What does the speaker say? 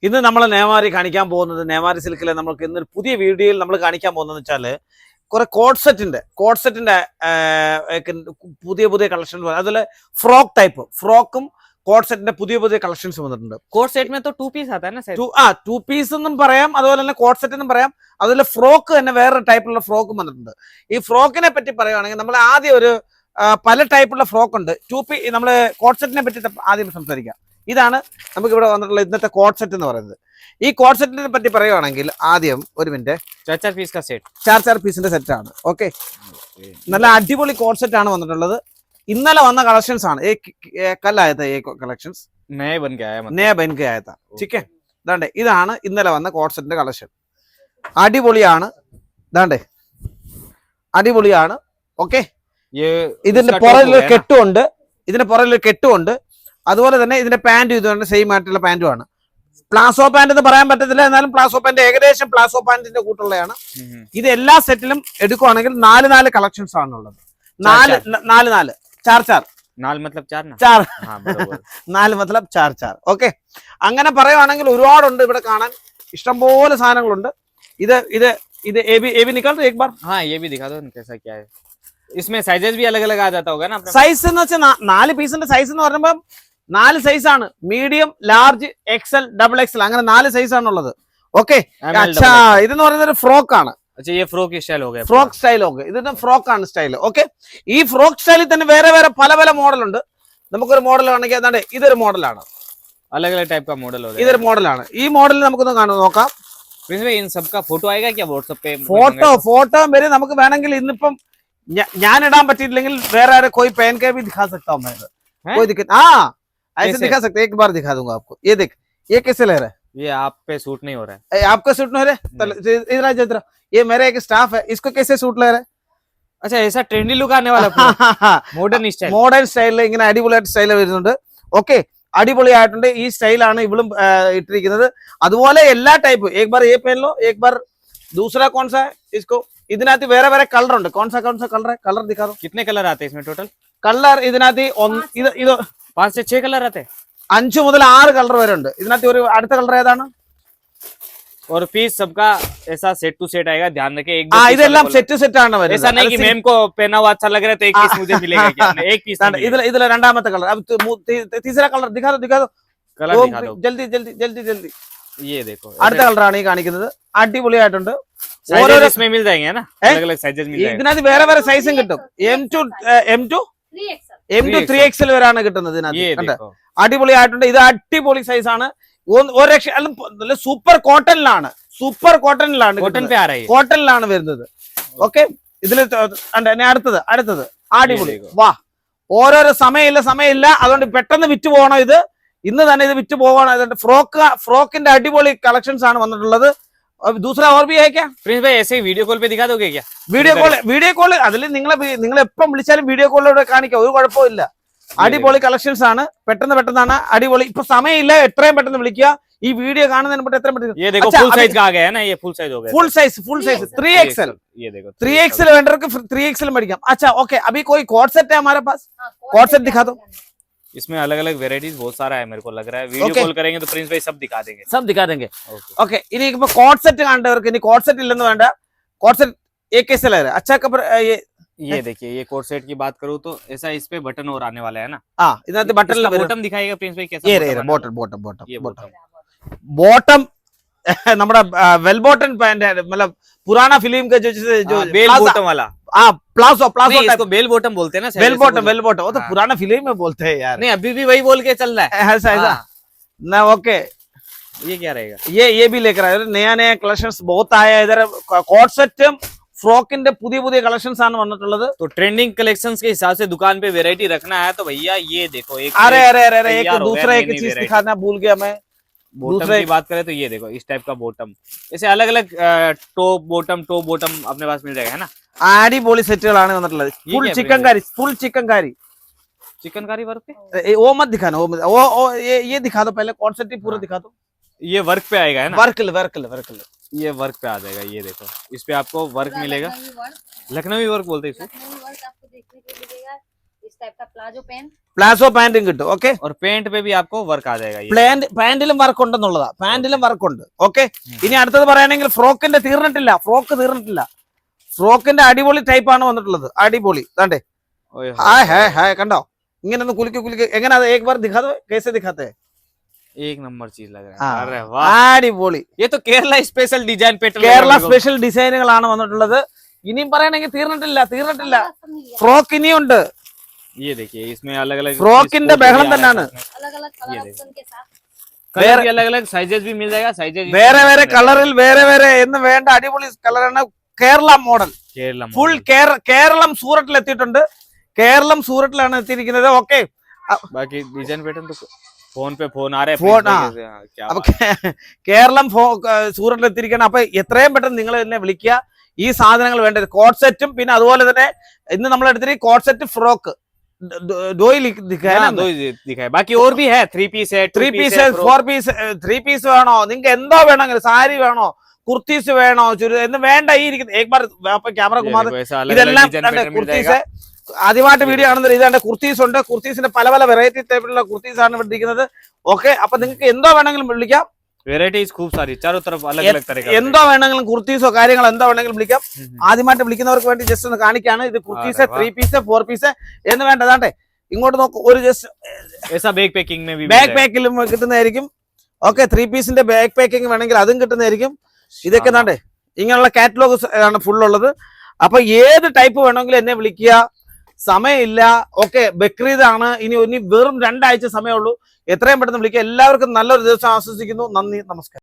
ഇന്ന് നമ്മൾ നേമാരി കാണിക്കാൻ പോകുന്നത് നേമാരി സിൽക്കിലെ നമുക്ക് ഇന്നൊരു പുതിയ വീഡിയോയിൽ നമ്മൾ കാണിക്കാൻ പോകുന്നത് വെച്ചാൽ കുറെ കോഡ് സെറ്റിന്റെ പുതിയ പുതിയ കളക്ഷൻസ്, അതുപോലെ ഫ്രോക്ക് ടൈപ്പ് ഫ്രോക്കും കോഡ് സെറ്റിന്റെ പുതിയ പുതിയ കളക്ഷൻസ് വന്നിട്ടുണ്ട്. കോഡ് സെറ്റ് में तो 2 पीस आता है ना सर? ടു പീസ് എന്നും പറയാം, അതുപോലെ തന്നെ കോഡ് സെറ്റ് എന്നും പറയാം. അതുപോലെ ഫ്രോക്ക് തന്നെ വേറൊരു ടൈപ്പിലുള്ള ഫ്രോക്കും വന്നിട്ടുണ്ട്. ഈ ഫ്രോക്കിനെ പറ്റി പറയുകയാണെങ്കിൽ നമ്മൾ ആദ്യം ഒരു പല ടൈപ്പുള്ള ഫ്രോക്ക് ഉണ്ട്. നമ്മൾ കോഡ് സെറ്റിനെ പറ്റി ആദ്യം സംസാരിക്കാം. ഇതാണ് നമുക്ക് ഇവിടെ വന്നിട്ടുള്ള ഇന്നത്തെ കോഡ് സെറ്റ് എന്ന് പറയുന്നത്. ഈ കോഡ് സെറ്റിനെ പറ്റി പറയുകയാണെങ്കിൽ ആദ്യം ഒരു മിനിറ്റ്, 4 पीस का सेट, 4 പീസിന്റെ സെറ്റ് ആണ്. ഓക്കെ, നല്ല അടിപൊളി കോഡ് സെറ്റ് ആണ് വന്നിട്ടുള്ളത്. ഇന്നലെ വന്ന കളക്ഷൻസ് ആണ്. കളക്ഷൻസ് नए बन के आया, നേ ബൻ കെ ആയ ठीक है. ദാണ്ടേ ഇതാണ് ഇന്നലെ വന്ന കോഡ് സെറ്റിന്റെ കളക്ഷൻ. അടിപൊളിയാണ്, ദാണ്ടേ അടിപൊളിയാണ്. ഓക്കെ, ഇതിന്റെ പുറകിലൊരു കെട്ടുമുണ്ട്, ഇതിന്റെ പുറകിലൊരു കെട്ടുമുണ്ട്. അതുപോലെ തന്നെ ഇതിന്റെ പാന്റ് ഇതുകൊണ്ട് സെയിം ആയിട്ടുള്ള പാന്റുമാണ്. പ്ലാസോ പാന്റ് എന്ന് പറയാൻ പറ്റത്തില്ല, എന്നാലും പ്ലാസോ പാന്റ് ഏകദേശം പ്ലാസോ പാന്റിന്റെ കൂട്ടുള്ളതാണ്. ഇത് എല്ലാ സെറ്റിലും എടുക്കുവാണെങ്കിൽ 4 കളക്ഷൻസ് ആണുള്ളത്. 4 4 4 मतलब 4 ना? 4 हाँ बराबर, 4 मतलब 4. ഓക്കെ, അങ്ങനെ പറയുവാണെങ്കിൽ ഒരുപാടുണ്ട് ഇവിടെ കാണാൻ, ഇഷ്ടംപോലെ സാധനങ്ങളുണ്ട്. ഇത് ഇത് ഇത് എ ബി നിക്കാൽ एक बार. हाँ ये भी दिखा दो कैसा क्या है. इसमें साइजेस भी अलग अलग आ जाता होगा ना अपने? സൈസ് എന്ന് വെച്ചാൽ 4 പീസിന്റെ സൈസ് എന്ന് പറയുമ്പോൾ 4 സൈസ് ആണ്. Medium, large, XL, double XL, അങ്ങനെ 4 സൈസ് ആണുള്ളത്. ഓക്കെ, അച്ഛാ ഇതെന്ന് പറയുന്നത് ഒരു ഫ്രോക്ക് ആണ്. अच्छा ये फ्रॉक स्टाइल हो गया, ഫ്രോക്ക് സ്റ്റൈൽ. ഓക്കെ, ഇത് ഫ്രോക്ക് ആണ് സ്റ്റൈൽ. ഓക്കെ, ഈ ഫ്രോക്ക് സ്റ്റൈലിൽ തന്നെ വേറെ വേറെ പല പല മോഡൽ ഉണ്ട്. നമുക്കൊരു മോഡൽ ആണെങ്കിൽ അതാണ്ട് ഇതൊരു മോഡലാണ്, अलग अलग टाइप का मॉडल हो गया. ഇതൊരു മോഡലാണ്. ഈ മോഡൽ നമുക്കൊന്ന് നോക്കാം. प्रिंस भाई इन सबका फोटो आएगा क्या व्हाट्सएप पे? ഫോട്ടോ വരെ നമുക്ക് വേണമെങ്കിൽ ഇന്നിപ്പം ഞാൻ ഇടാൻ പറ്റിയില്ലെങ്കിൽ വേറെ ആരെ कोई पहन के भी दिखा सकता हूं मैं, कोई दिक्कत. हाँ ऐसे दिखा सकते, एक बार दिखा दूंगा आपको. ये देख, ये कैसे लग रहा है? ये आप पे सूट नहीं हो रहा है. आपका सूट नहीं हो रहा है? इधर ये मेरा एक स्टाफ है, इसको कैसे सूट लग रहा है? अच्छा ऐसा ट्रेंडी लुक आने वाला, മോഡേൺ സ്റ്റൈൽ. മോഡേൺ സ്റ്റൈലിൽ ഇങ്ങനെ അടിപൊളിയായിട്ട് സ്റ്റൈൽ വരുന്നുണ്ട്. ഓക്കെ, അടിപൊളിയായിട്ടുണ്ട്. ഈ സ്റ്റൈലാണ് ഇവളും ഇട്ടിരിക്കുന്നത്. അതുപോലെ എല്ലാ ടൈപ്പ് एक बार ये पहन लो, एक बार दूसरा कौन सा है इसको. ഇതിനകത്ത് വേറെ വേറെ കളർ ഉണ്ട്. कौन सा കളർ है? കളർ दिखा दो. कितने कलर आते हैं इसमें टोटल? കളർ ഇതിനകത്ത് ഇത് 5 से 6 कलर आते हैं. 5 മുതൽ 6 കളർ വരെ ഉണ്ട്. ഇതിനകത്ത് ഒരു അടുത്ത കളർ ഏതാണ്? और पीस सबका ऐसा सेट टू सेट आएगा, ध्यान रखें. एक ഇതെല്ലാം സെറ്റ് ആണ് വരുന്നത്. ऐसा नहीं कि मैम को पहना हुआ अच्छा लग रहा है तो एक पीस मुझे मिलेगा क्या? एक पीस ഇതിലെ രണ്ടാമത്തെ കളർ. तीसरा കളർ दिखा दो. कलर दिखा दो ജൽദി. ये देखो അടുത്ത കളറാണ് ഈ കാണിക്കുന്നത്. അടിപൊളിയായിട്ടുണ്ട്. साइजेस इसमें मिल जाएंगे ना, अलग अलग साइजेस मिल जाएंगे. ഇതിനകത്ത് വേറെ വേറെ സൈസും കിട്ടും. M to 3XL വരെയാണ് കിട്ടുന്നത് ഇതിനകത്ത്. അടിപൊളിയായിട്ടുണ്ട്. ഇത് അടിപൊളി സൈസാണ്. സൂപ്പർ കോട്ടണിലാണ് कॉटन पे आ रहा है. കോട്ടണിലാണ് വരുന്നത്. ഓക്കെ, ഇതില് അടുത്തത് അടിപൊളി. വാ, ഓരോരോ സമയമില്ല, അതുകൊണ്ട് പെട്ടെന്ന് വിറ്റ് പോകണം. ഇത് ഇന്ന് തന്നെ ഇത് വിറ്റ് പോകണം. അതുകൊണ്ട് ഫ്രോക്കിന്റെ അടിപൊളി കളക്ഷൻസ് ആണ് വന്നിട്ടുള്ളത്. दूसरा और भी है क्या? प्रिंस भाई ऐसे ही वीडियो कॉल पे दिखा दोगे क्या? വീഡിയോ കോൾ അതിൽ നിങ്ങൾ എപ്പം വിളിച്ചാലും വീഡിയോ കോളിലൂടെ കാണിക്കാം, ഒരു കുഴപ്പമില്ല. അടിപൊളി കളക്ഷൻസ് ആണ്. പെട്ടെന്നാണ് അടിപൊളി. ഇപ്പൊ സമയമില്ല, എത്രയും പെട്ടെന്ന് വിളിക്കുക. ഈ വീഡിയോ കാണുന്നതിന് മുമ്പ് എത്രയും പെട്ടെന്ന്. ये देखो फुल साइज का आ गया है ना, ये फुल साइज हो गया. Full size 3XL. ये देखो 3XL वेंडर को 3XL मेडिकम. अच्छा ओके, अभी कोई कॉर्ड सेट है हमारे पास? कॉर्ड सेट दिखा दो. इसमें अलग अलग वेराइटीज बहुत सारा है, मेरे को लग रहा है. वीडियो कॉल करेंगे तो प्रिंस भाई सब दिखा देंगे. ओके, इनी ഇപ്പോ കോഡ് സെറ്റ് കാണേണ്ടവർക്ക് ഇനി കോഡ് സെറ്റ് ഇല്ലെന്ന് വേണ്ട. കോഡ് സെറ്റ് एक कैसे लग रहा है? अच्छा कपड़ा ये देखिए, ये कोट सेट की बात करूँ तो ऐसा इस पे बटन और आने वाला है ना. हाँ, ഇതിനകത്ത് ബട്ടൺ बॉटम दिखाएगा प्रिंस भाई कैसा? बॉटम നമ്മുടെ वेल बॉटम पैंट है, मतलब पुराना फिल्म का जो बेल बॉटम वाला. प्लाजो इसको बेल बॉटम बोलते हैं ना. वेल बॉटम वो तो पुराना फिल्म में बोलते हैं यार. नहीं अभी भी वही बोल के चल रहा है ऐसा ना. ओके, ये क्या रहेगा? ये भी लेकर आए. नया कलेक्शंस बहुत आया है इधर. कोट सेट ഫ്രോക്കിന്റെ പുതിയ കളക്ഷൻസ് ആണ് വന്നിട്ടുള്ളത്. तो ट्रेंडिंग कलेक्शंस के हिसाब से दुकान पे वेरायटी रखना है तो भैया ये देखो. अरे एक दूसरा एक चीज दिखाना भूल गया मैं. बॉटम की बात करें तो ये देखो इस टाइप का बॉटम. ऐसे अलग अलग टॉप बॉटम अपने पास मिल जाएगा है ना. അടിപൊളി സെറ്റുകളാണ് വന്നിട്ടുള്ളത്. फुल चिकन कारी वर्क पे. वो मत दिखाना, वो ये दिखा दो पहले. कॉर्ड सेट पूरा दिखा दो. ये वर्क पे आएगा है ना. वर्क ये वर्क पे आ जाएगा. ये देखो इस पे आपको वर्क मिलेगा. लखनवी वर्क बोलते हैं इसको. आपको देखने को मिलेगा. इस टाइप का प्लाजो पैंट പ്ലാസോ പാന്റും കിട്ടും. ഓക്കെ, और पैंट पे भी आपको वर्क आ जाएगा ये. പാന്റിലും വർക്ക് ഉണ്ടെന്നുള്ളതാ, പാന്റിലും വർക്ക് ഉണ്ട്. ഓക്കെ, ഇനി അടുത്തത് പറയുകയാണെങ്കിൽ ഫ്രോക്കിന്റെ തീർന്നിട്ടില്ല, ഫ്രോക്ക് തീർന്നിട്ടില്ല. ഫ്രോക്കിന്റെ അടിപൊളി ടൈപ്പ് ആണ് വന്നിട്ടുള്ളത്, അടിപൊളി. ദാണ്ടേ ओए ഹായ് ഹായ് ഹായ്, കണ്ടോ ഇങ്ങനെ ഒന്ന് കുലുക്കി കുലുക്കി, എങ്ങനെ അത് एक बार दिखा दो कैसे दिखाते हैं. एक नंबर चीज लग रहा हाँ. है. अरे वाह, അടിപൊളി. ये तो Kerala special design pattern. Kerala special ഡിസൈനുകളാണ് വന്നിട്ടുള്ളത്. ഇനിയും പറയണെങ്കിൽ തീർന്നിട്ടില്ല, തീർന്നിട്ടില്ല. सब मिल गया ഫ്രോക്ക് ഇനിയുണ്ട്. ये देखिए इसमें अलग अलग ഫ്രോക്കിന്റെ ബഹളം തന്നെയാണ്. अलग अलग कलर ये ऑप्शन के साथ कलर भी अलग अलग साइजेस भी मिल जाएगा. साइजेस വേറെ വേറെ കളറിൽ വേറെ വേറെ എന്ന് വേണ്ട അടിപൊളി കളറാണ്. കേരള മോഡൽ केरला ഫുൾ കേരളം സൂറത്തിൽ എത്തിയിട്ടുണ്ട്. കേരളം സൂറത്തിലാണ് എത്തിയിരിക്കുന്നത്. ഓക്കെ, बाकी डिजाइन पैटर्न तो फोन पे फोन आ रहे हैं. फोन, प्लीज हाँ. देखिए, हाँ, क्या അപ്പൊ बात है. കേരളം സൂറത്തിൽ എത്തിയിരിക്കണം. അപ്പൊ എത്രയും പെട്ടെന്ന് നിങ്ങൾ എന്നെ വിളിക്കുക. ഈ സാധനങ്ങൾ വേണ്ടത് കോട്ട് സെറ്റും പിന്നെ അതുപോലെ തന്നെ ഇന്ന് നമ്മൾ എടുത്തിട്ട് കോട്ട് സെറ്റ് ഫ്രോക്ക് हाँ, दो ही दिखाए. बाकी और भी है. 3 पीस है, 3 പീസ് 4 പീസ് 3 പീസ് വേണോ, നിങ്ങൾക്ക് എന്തോ വേണമെങ്കിലും, സാരി വേണോ, കുർത്തീസ് വേണോ, എന്ന് വേണ്ട. ഈ ഇരിക്കുന്ന ക്യാമറ കുമാർ ഇതെല്ലാം കുർത്തീസ് ആദ്യമായിട്ട് വീഡിയോ കാണുന്നത്. ഇതാണ്ട് കുർത്തീസ് ഉണ്ട്. കുർത്തീസിന്റെ പല പല വെറൈറ്റി ടൈപ്പിലുള്ള കുർത്തീസ് ആണ് ഇവിടെ ഇരിക്കുന്നത്. ഓക്കെ, അപ്പൊ നിങ്ങൾക്ക് എന്തോ വേണമെങ്കിലും വിളിക്കാം. वेराइटीज खूब सारी चारों तरफ अलग अलग तरह का. എന്തോ വേണമെങ്കിലും കുർത്തീസോ കാര്യങ്ങളോ എന്തോ വേണമെങ്കിലും വിളിക്കാം. ആദ്യമായിട്ട് വിളിക്കുന്നവർക്ക് വേണ്ടി ജസ്റ്റ് ഒന്ന് കാണിക്കാണ്. ഇത് കുർത്തീസ് 3 പീസ് 4 പീസ് എന്ന് വേണ്ട. അതാണ്ടേ ഇങ്ങോട്ട് നോക്കും. ഒരു ജസ്റ്റ് ऐसा बैग पैकिंग में भी ബാക്ക് പാക്കിലും കിട്ടുന്നതായിരിക്കും. ഓക്കെ, 3 പീസിന്റെ ബാക്ക് പാക്കിംഗ് വേണമെങ്കിൽ അതും കിട്ടുന്നതായിരിക്കും. ഇതൊക്കെ എന്താണ്ടേ ഇങ്ങനെയുള്ള കാറ്റലോഗ് ആണ് ഫുൾ ഉള്ളത്. അപ്പൊ ഏത് ടൈപ്പ് വേണമെങ്കിലും എന്നെ വിളിക്കുക. സമയമില്ല. ഓക്കെ, ബക്രീദ് ആണ്. ഇനി വെറും 2 ആഴ്ച സമയമുള്ളൂ. എത്രയും പെട്ടെന്ന് വിളിക്കുക. എല്ലാവർക്കും നല്ലൊരു ദിവസം ആശംസിക്കുന്നു. നന്ദി, നമസ്കാരം.